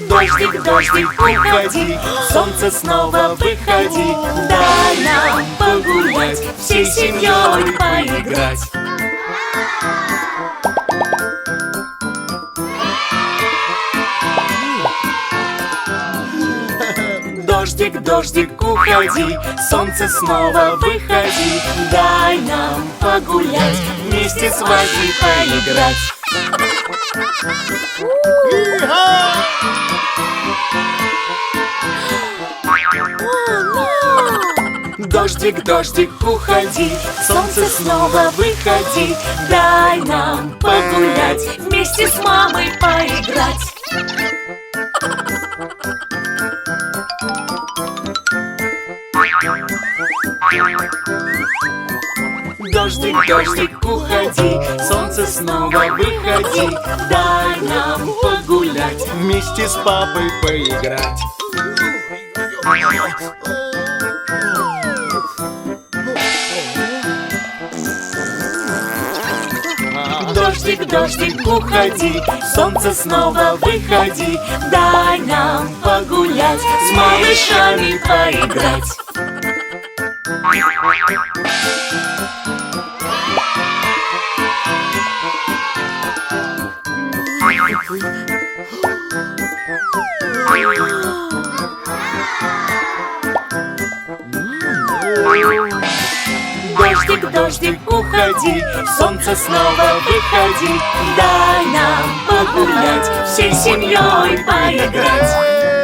Дождик, дождик, уходи, солнце снова выходи. Дай нам погулять, всей семьей поиграть. Дождик, дождик, уходи, солнце снова выходи. Дай нам погулять, вместе с вами поиграть. Дождик, дождик, уходи, солнце снова выходи. Дай нам погулять, вместе с мамой поиграть. Дождик, дождик, уходи, солнце снова выходи. Дай нам погулять, Вместе с папой поиграть. Дождик, дождик, уходи, солнце снова выходи. Дай нам погулять, с малышами поиграть. Дождик, дождик, уходи, солнце снова выходи. Дай нам погулять, всей семьей поиграть.